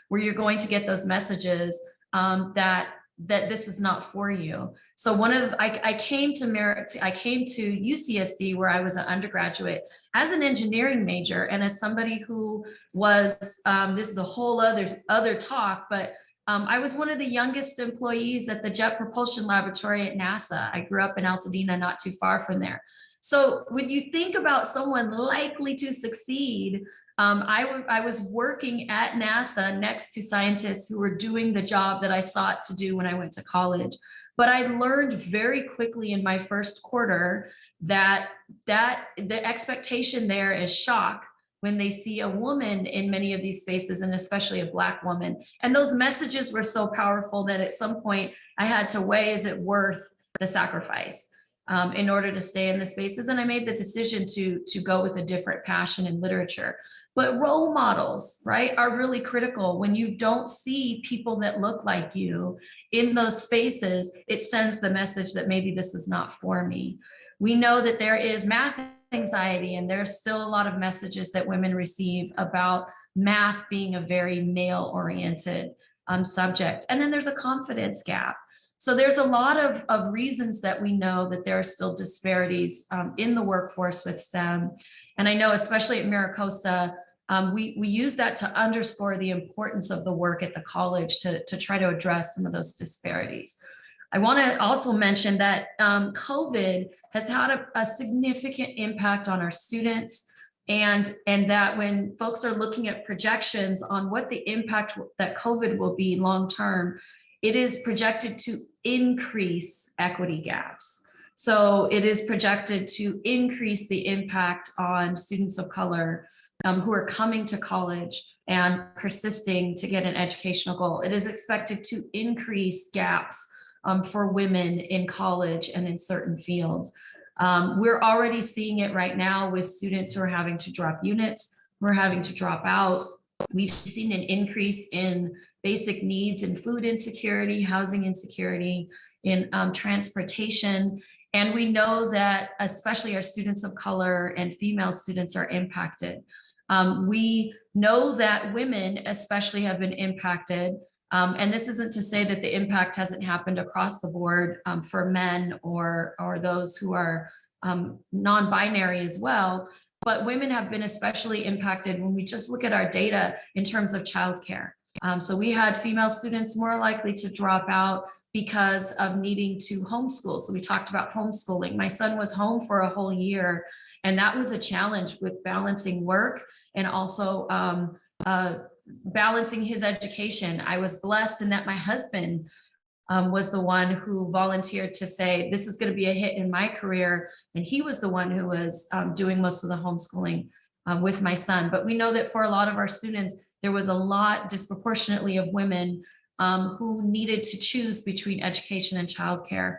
where you're going to get those messages that this is not for you. So I came to UCSD, where I was an undergraduate as an engineering major, and as somebody who was this is a whole other talk, but I was one of the youngest employees at the Jet Propulsion Laboratory at NASA. I grew up in Altadena, not too far from there. So when you think about someone likely to succeed, I was working at NASA next to scientists who were doing the job that I sought to do when I went to college. But I learned very quickly in my first quarter that the expectation there is shock when they see a woman in many of these spaces, and especially a Black woman. And those messages were so powerful that at some point I had to weigh, is it worth the sacrifice in order to stay in the spaces? And I made the decision to go with a different passion in literature. But role models, right, are really critical. When you don't see people that look like you in those spaces, it sends the message that maybe this is not for me. We know that there is math anxiety, and there's still a lot of messages that women receive about math being a very male-oriented subject. And then there's a confidence gap. So there's a lot of reasons that we know that there are still disparities in the workforce with STEM. And I know, especially at Mar-Leucadia, we use that to underscore the importance of the work at the college to try to address some of those disparities. I want to also mention that COVID has had a significant impact on our students, and that when folks are looking at projections on what the impact that COVID will be long-term, it is projected to increase equity gaps. So it is projected to increase the impact on students of color who are coming to college and persisting to get an educational goal. It is expected to increase gaps for women in college and in certain fields. We're already seeing it right now with students who are having to drop units, who are having to drop out. We've seen an increase in basic needs in food insecurity, housing insecurity, in transportation. And we know that especially our students of color and female students are impacted. We know that women especially have been impacted. And this isn't to say that the impact hasn't happened across the board for men or those who are non-binary as well. But women have been especially impacted when we just look at our data in terms of childcare. So we had female students more likely to drop out because of needing to homeschool. So we talked about homeschooling. My son was home for a whole year, and that was a challenge with balancing work and also balancing his education. I was blessed in that my husband was the one who volunteered to say, this is going to be a hit in my career. And he was the one who was doing most of the homeschooling with my son. But we know that for a lot of our students, there was a lot disproportionately of women who needed to choose between education and childcare.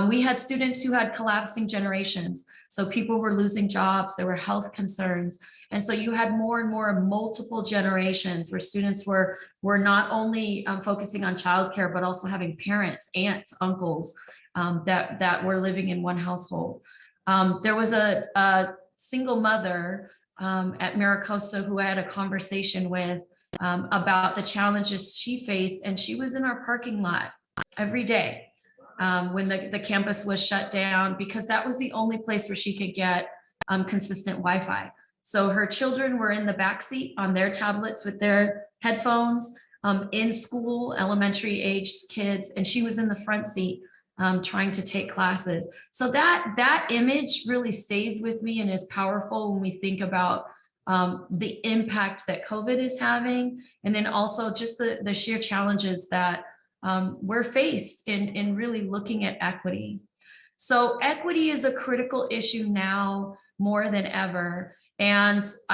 We had students who had collapsing generations. So people were losing jobs, there were health concerns. And so you had more and more multiple generations where students were not only focusing on childcare, but also having parents, aunts, uncles that were living in one household. There was a single mother at Mar-Leucadia who I had a conversation with about the challenges she faced, and she was in our parking lot every day when the campus was shut down, because that was the only place where she could get consistent Wi-Fi. So her children were in the backseat on their tablets with their headphones in school, elementary age kids, and she was in the front seat trying to take classes. So that image really stays with me and is powerful when we think about the impact that COVID is having, and then also just the sheer challenges that we're faced in really looking at equity. So equity is a critical issue now more than ever. And it's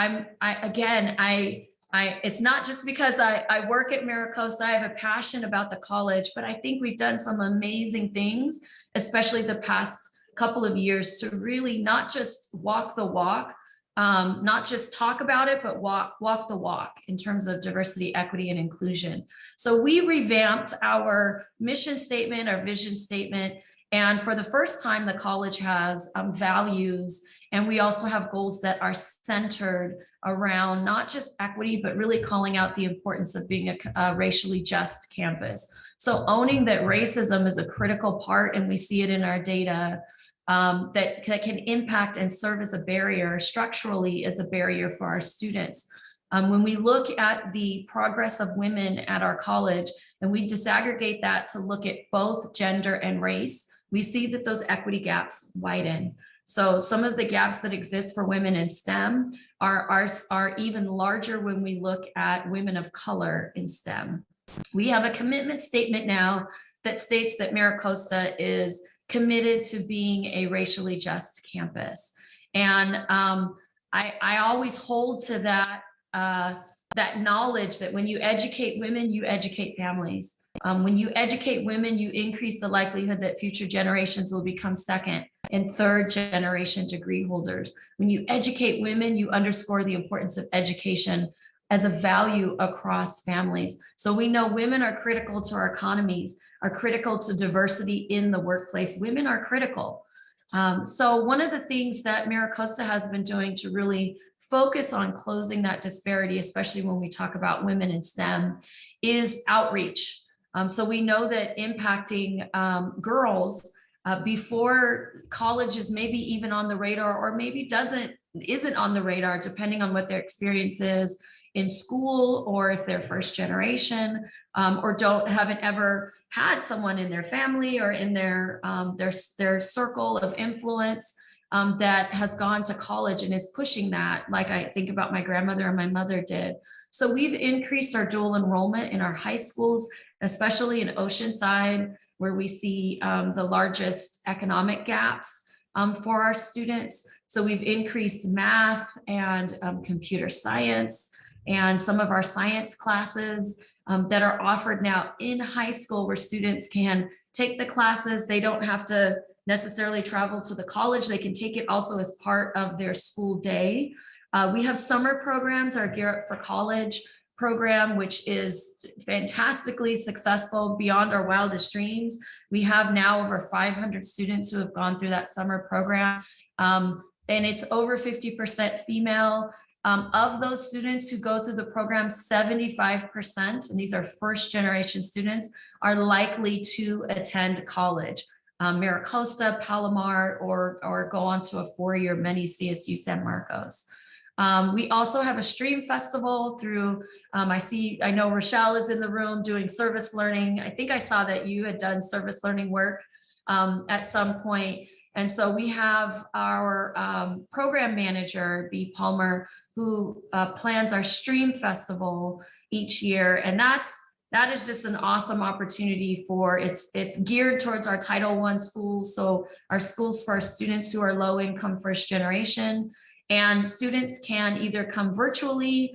not just because I work at Mar-Leucadia, I have a passion about the college, but I think we've done some amazing things, especially the past couple of years, to really not just walk the walk, not just talk about it, but walk the walk in terms of diversity, equity, and inclusion. So we revamped our mission statement, our vision statement, and for the first time, the college has values, and we also have goals that are centered around not just equity, but really calling out the importance of being a racially just campus. So owning that racism is a critical part, and we see it in our data, that can impact and serve as a barrier, structurally as a barrier for our students. When we look at the progress of women at our college, and we disaggregate that to look at both gender and race, we see that those equity gaps widen. So some of the gaps that exist for women in STEM are even larger when we look at women of color in STEM. We have a commitment statement now that states that MiraCosta is committed to being a racially just campus. And I always hold to that, that knowledge that when you educate women, you educate families. When you educate women, you increase the likelihood that future generations will become second and third generation degree holders. When you educate women, you underscore the importance of education as a value across families. So we know women are critical to our economies, are critical to diversity in the workplace. Women are critical. So one of the things that MiraCosta has been doing to really focus on closing that disparity, especially when we talk about women in STEM, is outreach. So we know that impacting girls before college is maybe even on the radar, or maybe isn't on the radar, depending on what their experience is in school, or if they're first generation, or haven't ever had someone in their family or in their circle of influence that has gone to college and is pushing that, like I think about my grandmother and my mother did. So we've increased our dual enrollment in our high schools, especially in Oceanside, where we see the largest economic gaps for our students. So we've increased math and computer science and some of our science classes that are offered now in high school, where students can take the classes. They don't have to necessarily travel to the college. They can take it also as part of their school day. We have summer programs, our Gear Up for College program, which is fantastically successful beyond our wildest dreams. We have now over 500 students who have gone through that summer program, and it's over 50% female. Of those students who go through the program, 75%, and these are first generation students, are likely to attend college, MiraCosta, Palomar, or go on to a 4-year mini CSU San Marcos. We also have a stream festival through, I know Rochelle is in the room doing service learning. I think I saw that you had done service learning work at some point. And so we have our program manager, B. Palmer, who plans our stream festival each year. And that is just an awesome opportunity for, it's geared towards our Title I schools. So our schools for our students who are low income first generation. And students can either come virtually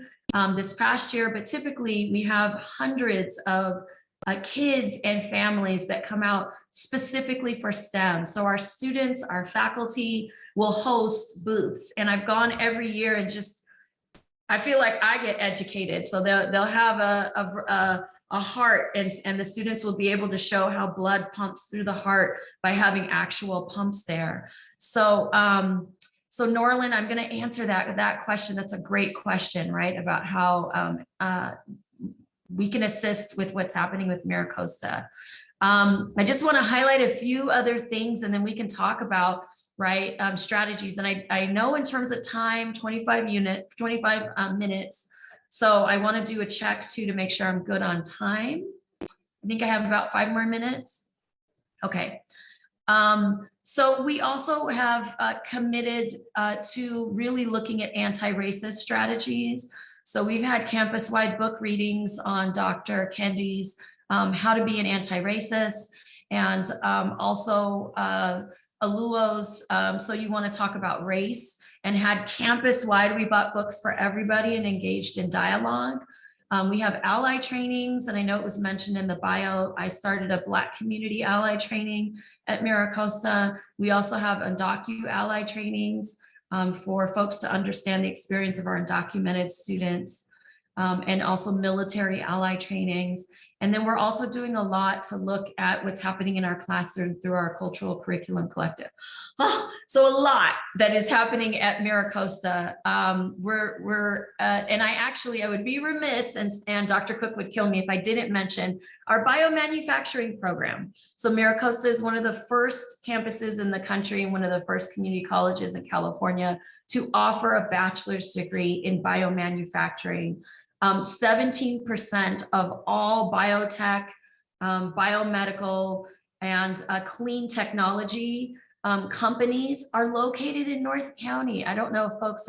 this past year, but typically we have hundreds of kids and families that come out specifically for STEM. So our students, our faculty will host booths. And I've gone every year and I feel like I get educated. So they'll have a heart, and the students will be able to show how blood pumps through the heart by having actual pumps there. So so Norlin, I'm going to answer that question. That's a great question, right? About how we can assist with what's happening with MiraCosta. I just want to highlight a few other things, and then we can talk about strategies. And I know in terms of time, 25 minutes. So I want to do a check too to make sure I'm good on time. I think I have about 5 more minutes. Okay. So we also have committed to really looking at anti-racist strategies. So we've had campus-wide book readings on Dr. Kendi's How to Be an Anti-Racist, and also Aluo's So You Want to Talk About Race, and had campus-wide, we bought books for everybody and engaged in dialogue. We have ally trainings, and I know it was mentioned in the bio, I started a Black community ally training at MiraCosta. We also have undocu ally trainings for folks to understand the experience of our undocumented students, and also military ally trainings. And then we're also doing a lot to look at what's happening in our classroom through our cultural curriculum collective. So a lot that is happening at MiraCosta. And I would be remiss, and Dr. Cook would kill me if I didn't mention our biomanufacturing program. So MiraCosta is one of the first campuses in the country and one of the first community colleges in California to offer a bachelor's degree in biomanufacturing. 17% of all biotech, biomedical, and clean technology companies are located in North County. I don't know if folks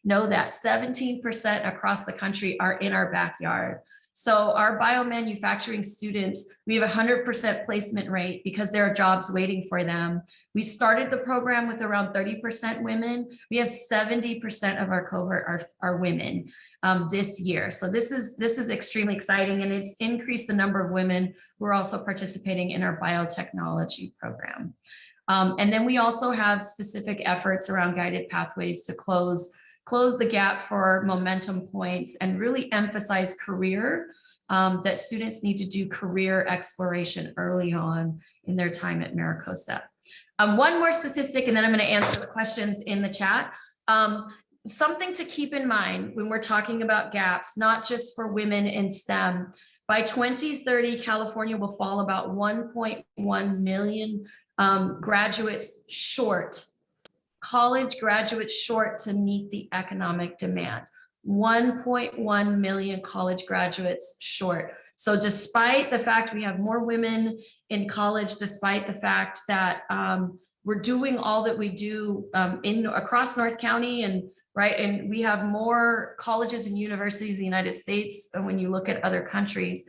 know that 17% across the country are in our backyard. So our biomanufacturing students, we have a 100% placement rate because there are jobs waiting for them. We started the program with around 30% women. We have 70% of our cohort are women this year. So this is extremely exciting, and it's increased the number of women who are also participating in our biotechnology program. And then we also have specific efforts around guided pathways to close the gap for momentum points and really emphasize career, that students need to do career exploration early on in their time at MiraCosta. One more statistic, and then I'm going to answer the questions in the chat. Something to keep in mind when we're talking about gaps, not just for women in STEM. By 2030, California will fall about 1.1 million graduates short, college graduates short to meet the economic demand. 1.1 million college graduates short. So despite the fact we have more women in college, despite the fact that we're doing all that we do across North County, and we have more colleges and universities in the United States when you look at other countries.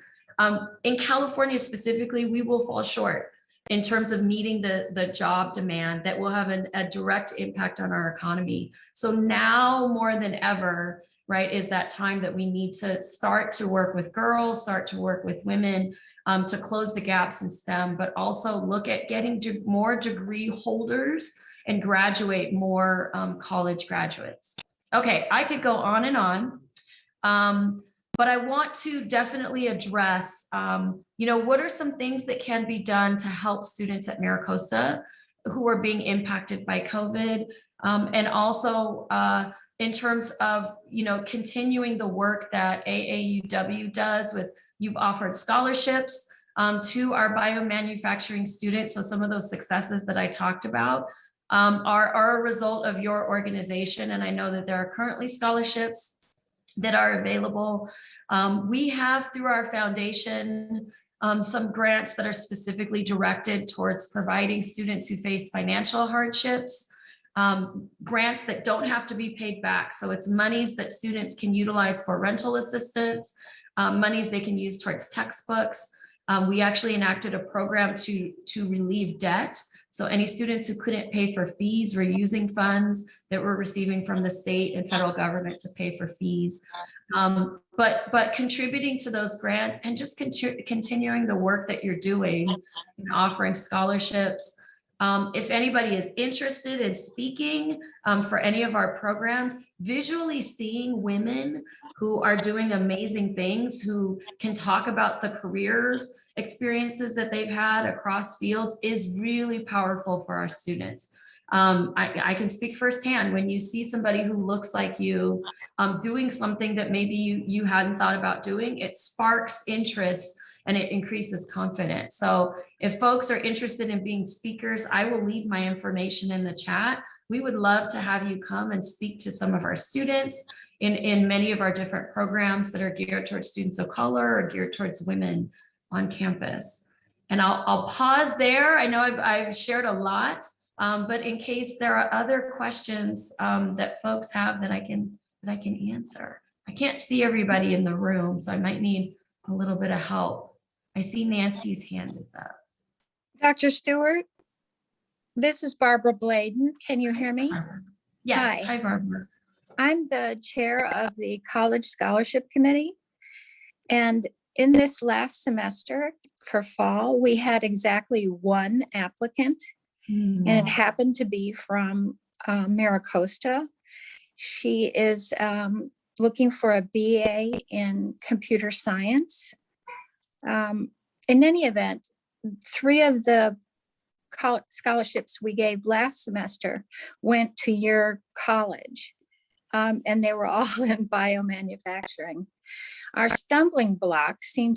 In California specifically, we will fall short in terms of meeting the job demand that will have a direct impact on our economy. So now more than ever, right, is that time that we need to start to work with girls, start to work with women to close the gaps in STEM, but also look at getting more degree holders and graduate more college graduates. Okay, I could go on and on. But I want to definitely address, what are some things that can be done to help students at MiraCosta who are being impacted by COVID, and also in terms of, continuing the work that AAUW does with, you've offered scholarships to our biomanufacturing students. So some of those successes that I talked about are a result of your organization. And I know that there are currently scholarships that are available. We have, through our foundation, some grants that are specifically directed towards providing students who face financial hardships, grants that don't have to be paid back. So it's monies that students can utilize for rental assistance, monies they can use towards textbooks. We actually enacted a program to relieve debt. So any students who couldn't pay for fees were using funds that we're receiving from the state and federal government to pay for fees. But contributing to those grants and just continuing the work that you're doing and offering scholarships. If anybody is interested in speaking for any of our programs, visually seeing women who are doing amazing things, who can talk about the careers experiences that they've had across fields, is really powerful for our students. I can speak firsthand. When you see somebody who looks like you doing something that maybe you hadn't thought about doing, it sparks interest and it increases confidence. So if folks are interested in being speakers, I will leave my information in the chat. We would love to have you come and speak to some of our students in many of our different programs that are geared towards students of color or geared towards women on campus. And I'll pause there. I know I've shared a lot, but in case there are other questions that folks have that I can answer. I can't see everybody in the room, so I might need a little bit of help. I see Nancy's hand is up. Dr. Stewart, this is Barbara Bladen. Can you hear me? Yes. Hi, Barbara. I'm the chair of the College Scholarship Committee. And in this last semester for fall, we had exactly one applicant, and it happened to be from MiraCosta. She is looking for a BA in computer science. In any event, 3 of the scholarships we gave last semester went to your college, and they were all in biomanufacturing. Our stumbling block seems